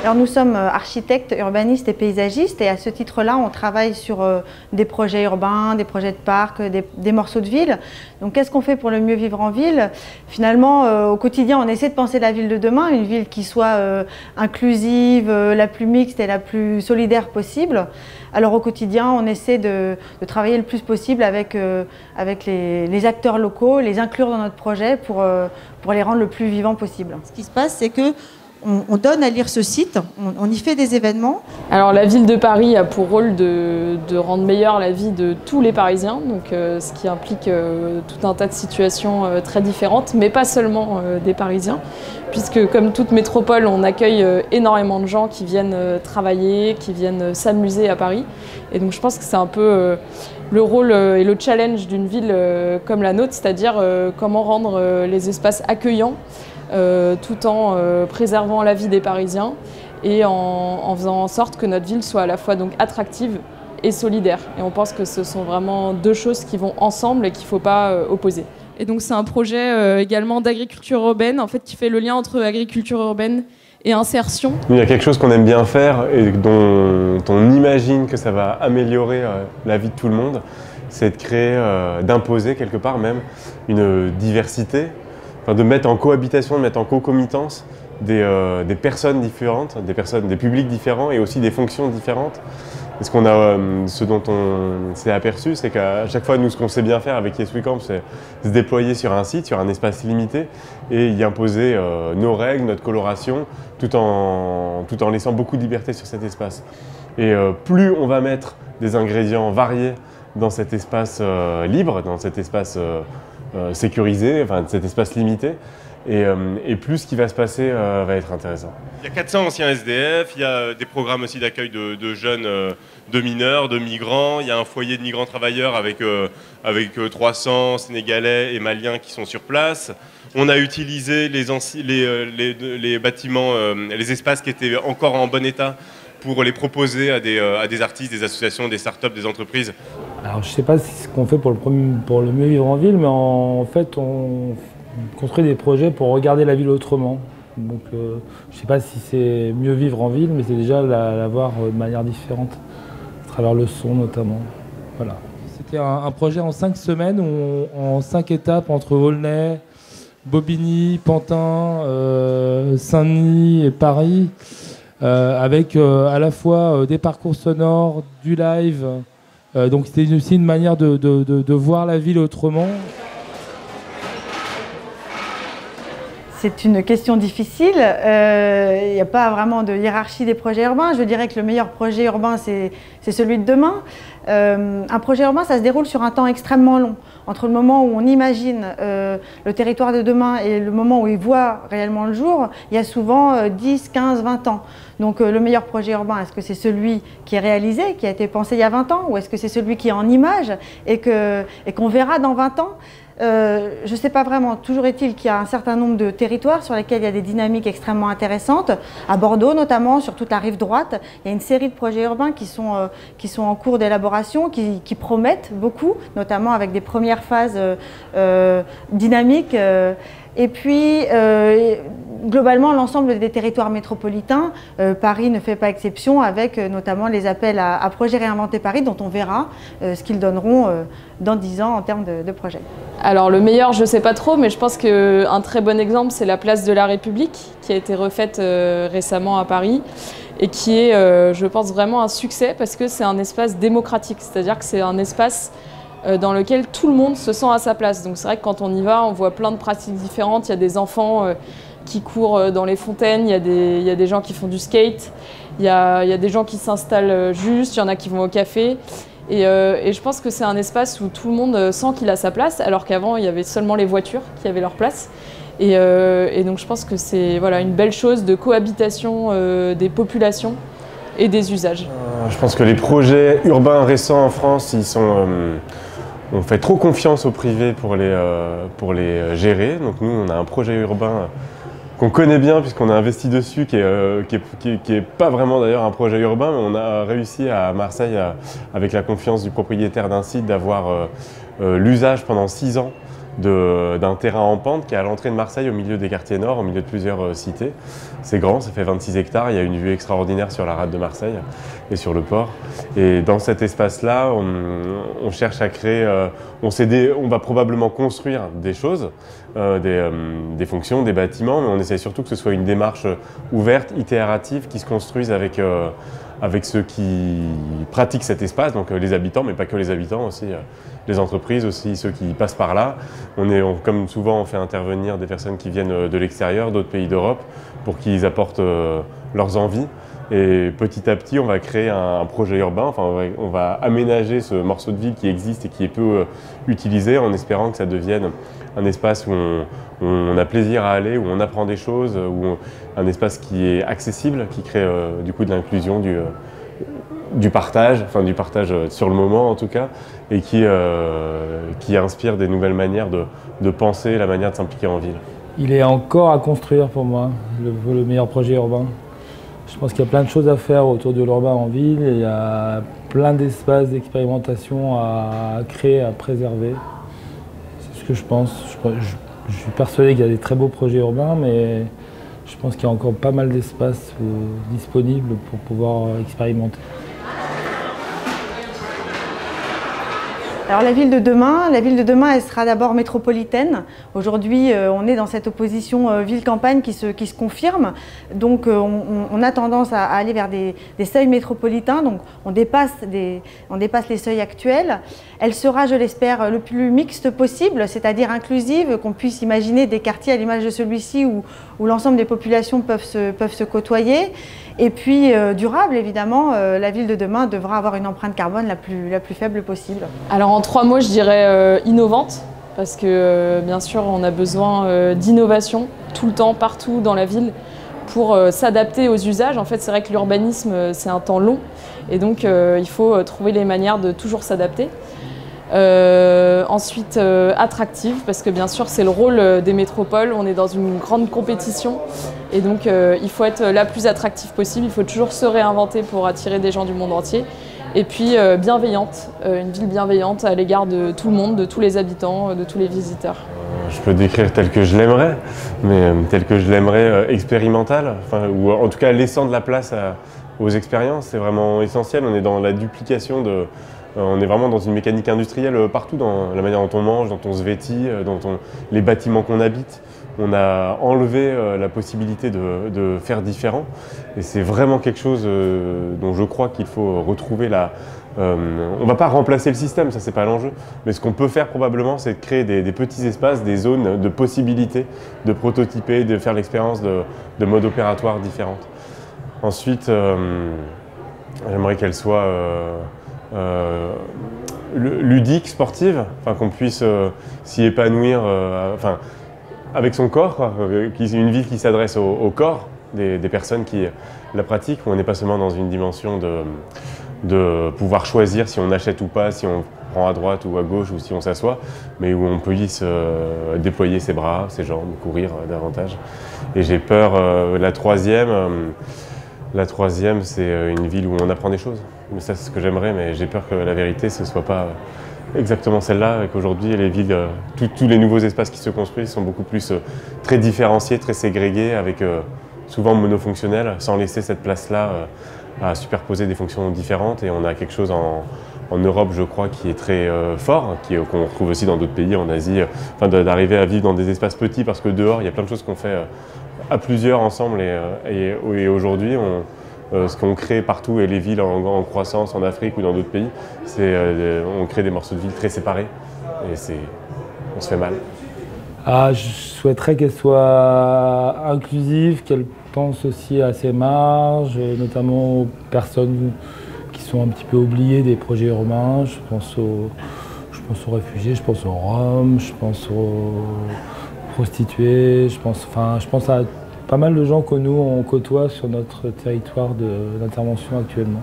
Alors nous sommes architectes, urbanistes et paysagistes et à ce titre-là, on travaille sur des projets urbains, des projets de parcs, des morceaux de ville. Donc qu'est-ce qu'on fait pour le mieux vivre en ville? Finalement, au quotidien, on essaie de penser la ville de demain, une ville qui soit inclusive, la plus mixte et la plus solidaire possible. Alors au quotidien, on essaie de travailler le plus possible avec les acteurs locaux, les inclure dans notre projet pour les rendre le plus vivants possible. Ce qui se passe, c'est que on donne à lire ce site, on y fait des événements. Alors la ville de Paris a pour rôle de rendre meilleure la vie de tous les Parisiens, donc, ce qui implique tout un tas de situations très différentes, mais pas seulement des Parisiens, puisque comme toute métropole, on accueille énormément de gens qui viennent travailler, qui viennent s'amuser à Paris. Et donc je pense que c'est un peu le rôle et le challenge d'une ville comme la nôtre, c'est-à-dire comment rendre les espaces accueillants, tout en préservant la vie des Parisiens et en faisant en sorte que notre ville soit à la fois donc attractive et solidaire. Et on pense que ce sont vraiment deux choses qui vont ensemble et qu'il ne faut pas opposer. Et donc c'est un projet également d'agriculture urbaine, en fait, qui fait le lien entre agriculture urbaine et insertion. Il y a quelque chose qu'on aime bien faire et dont on imagine que ça va améliorer la vie de tout le monde, c'est de créer, d'imposer quelque part même une diversité, enfin de mettre en cohabitation, de mettre en concomitance des personnes différentes, des publics différents et aussi des fonctions différentes. Et ce dont on s'est aperçu, c'est qu'à chaque fois, nous, ce qu'on sait bien faire avec Yes We Camp, c'est se déployer sur un site, sur un espace limité et y imposer nos règles, notre coloration, tout en laissant beaucoup de liberté sur cet espace. Et plus on va mettre des ingrédients variés dans cet espace libre, dans cet espace sécurisé, enfin cet espace limité, et plus ce qui va se passer va être intéressant. Il y a 400 anciens SDF, il y a des programmes aussi d'accueil de jeunes, de mineurs, de migrants. Il y a un foyer de migrants travailleurs avec 300 Sénégalais et Maliens qui sont sur place. On a utilisé les bâtiments, les espaces qui étaient encore en bon état pour les proposer à des artistes, des associations, des startups, des entreprises. Alors je ne sais pas ce qu'on fait pour le mieux vivre en ville, mais en fait on construit des projets pour regarder la ville autrement. Donc je ne sais pas si c'est mieux vivre en ville, mais c'est déjà la voir de manière différente, à travers le son notamment. Voilà. C'était un projet en 5 semaines, en 5 étapes entre Aulnay, Bobigny, Pantin, Saint-Denis et Paris, avec à la fois des parcours sonores, du live. Donc c'était aussi une manière de voir la ville autrement. C'est une question difficile. Il n'y a pas vraiment de hiérarchie des projets urbains. Je dirais que le meilleur projet urbain, c'est celui de demain. Un projet urbain, ça se déroule sur un temps extrêmement long. Entre le moment où on imagine le territoire de demain et le moment où il voit réellement le jour, il y a souvent 10, 15, 20 ans. Donc le meilleur projet urbain, est-ce que c'est celui qui est réalisé, qui a été pensé il y a 20 ans, ou est-ce que c'est celui qui est en image et qu'on verra dans 20 ans? Je ne sais pas vraiment. Toujours est-il qu'il y a un certain nombre de territoires sur lesquels il y a des dynamiques extrêmement intéressantes. À Bordeaux notamment, sur toute la rive droite, il y a une série de projets urbains qui sont en cours d'élaboration, qui promettent beaucoup, notamment avec des premières phases dynamiques. Et puis, globalement, l'ensemble des territoires métropolitains, Paris ne fait pas exception, avec notamment les appels à projets Réinventer Paris, dont on verra ce qu'ils donneront dans 10 ans en termes de projets. Alors le meilleur, je ne sais pas trop, mais je pense qu'un très bon exemple, c'est la place de la République, qui a été refaite récemment à Paris, et qui est, je pense, vraiment un succès, parce que c'est un espace démocratique, c'est-à-dire que c'est un espace dans lequel tout le monde se sent à sa place. Donc c'est vrai que quand on y va, on voit plein de pratiques différentes. Il y a des enfants qui courent dans les fontaines, il y a des gens qui font du skate, il y a des gens qui s'installent juste, il y en a qui vont au café. Et je pense que c'est un espace où tout le monde sent qu'il a sa place, alors qu'avant, il y avait seulement les voitures qui avaient leur place. Et donc je pense que c'est voilà, une belle chose de cohabitation des populations et des usages. Je pense que les projets urbains récents en France, on fait trop confiance au privé pour les gérer. Donc nous, on a un projet urbain qu'on connaît bien puisqu'on a investi dessus, qui est pas vraiment d'ailleurs un projet urbain, mais on a réussi à Marseille, avec la confiance du propriétaire d'un site, d'avoir l'usage pendant 6 ans d'un terrain en pente qui est à l'entrée de Marseille, au milieu des quartiers nord, au milieu de plusieurs cités. C'est grand, ça fait 26 hectares, il y a une vue extraordinaire sur la rade de Marseille et sur le port. Et dans cet espace-là, on cherche à créer, on va probablement construire des choses, des fonctions, des bâtiments, mais on essaie surtout que ce soit une démarche ouverte, itérative, qui se construise avec ceux qui pratiquent cet espace, donc les habitants, mais pas que les habitants, aussi les entreprises, aussi ceux qui passent par là. Comme souvent, on fait intervenir des personnes qui viennent de l'extérieur, d'autres pays d'Europe, pour qu'ils apportent leurs envies. Et petit à petit, on va créer un projet urbain, enfin, on va aménager ce morceau de ville qui existe et qui est peu utilisé, en espérant que ça devienne un espace où on a plaisir à aller, où on apprend des choses, un espace qui est accessible, qui crée du coup de l'inclusion, du partage sur le moment en tout cas, et qui inspire des nouvelles manières de penser, la manière de s'impliquer en ville. Il est encore à construire pour moi, le meilleur projet urbain. Je pense qu'il y a plein de choses à faire autour de l'urbain en ville, et il y a plein d'espaces d'expérimentation à créer, à préserver. C'est ce que je pense. Je suis persuadé qu'il y a des très beaux projets urbains, mais je pense qu'il y a encore pas mal d'espaces disponibles pour pouvoir expérimenter. Alors la ville de demain, elle sera d'abord métropolitaine. Aujourd'hui, on est dans cette opposition ville-campagne qui se confirme. Donc on a tendance à aller vers des seuils métropolitains, donc on dépasse les seuils actuels. Elle sera, je l'espère, le plus mixte possible, c'est-à-dire inclusive, qu'on puisse imaginer des quartiers à l'image de celui-ci où l'ensemble des populations peuvent se côtoyer. Et puis durable, évidemment, la ville de demain devra avoir une empreinte carbone la plus faible possible. Alors en 3 mots, je dirais innovante, parce que bien sûr on a besoin d'innovation tout le temps, partout dans la ville, pour s'adapter aux usages. En fait, c'est vrai que l'urbanisme, c'est un temps long, et donc il faut trouver les manières de toujours s'adapter. Ensuite, attractive, parce que bien sûr c'est le rôle des métropoles, on est dans une grande compétition, et donc il faut être la plus attractive possible, il faut toujours se réinventer pour attirer des gens du monde entier. Et puis bienveillante, une ville bienveillante à l'égard de tout le monde, de tous les habitants, de tous les visiteurs. Je peux décrire tel que je l'aimerais, mais tel que je l'aimerais expérimental, ou en tout cas laissant de la place aux expériences. C'est vraiment essentiel, on est dans la duplication on est vraiment dans une mécanique industrielle partout, dans la manière dont on mange, dont on se vêtit, les bâtiments qu'on habite. On a enlevé la possibilité de faire différent, et c'est vraiment quelque chose dont je crois qu'il faut retrouver on ne va pas remplacer le système, ça c'est pas l'enjeu, mais ce qu'on peut faire probablement, c'est de créer des petits espaces, des zones de possibilités, de prototyper, de faire l'expérience de modes opératoires différentes. Ensuite, j'aimerais qu'elle soit ludique, sportive, qu'on puisse s'y épanouir avec son corps, une ville qui s'adresse au corps des personnes qui la pratiquent, où on n'est pas seulement dans une dimension de pouvoir choisir si on achète ou pas, si on prend à droite ou à gauche, ou si on s'assoit, mais où on puisse déployer ses bras, ses jambes, courir davantage. Et j'ai peur, la troisième, c'est une ville où on apprend des choses. Mais ça, c'est ce que j'aimerais, mais j'ai peur que la vérité, ce ne soit pas exactement celle-là, et qu'aujourd'hui, les villes, tous les nouveaux espaces qui se construisent sont beaucoup plus très différenciés, très ségrégés, avec souvent monofonctionnels, sans laisser cette place-là à superposer des fonctions différentes. Et on a quelque chose en Europe, je crois, qui est très fort, qu'on retrouve aussi dans d'autres pays, en Asie, d'arriver à vivre dans des espaces petits, parce que dehors, il y a plein de choses qu'on fait à plusieurs ensemble, et aujourd'hui, ce qu'on crée partout, et les villes en croissance en Afrique ou dans d'autres pays, on crée des morceaux de villes très séparés, et on se fait mal. Je souhaiterais qu'elle soit inclusive, qu'elle pense aussi à ses marges, notamment aux personnes qui sont un petit peu oubliées des projets urbains. Je pense aux réfugiés, je pense aux Roms, je pense aux prostituées, je pense à pas mal de gens que nous on côtoie sur notre territoire d'intervention actuellement.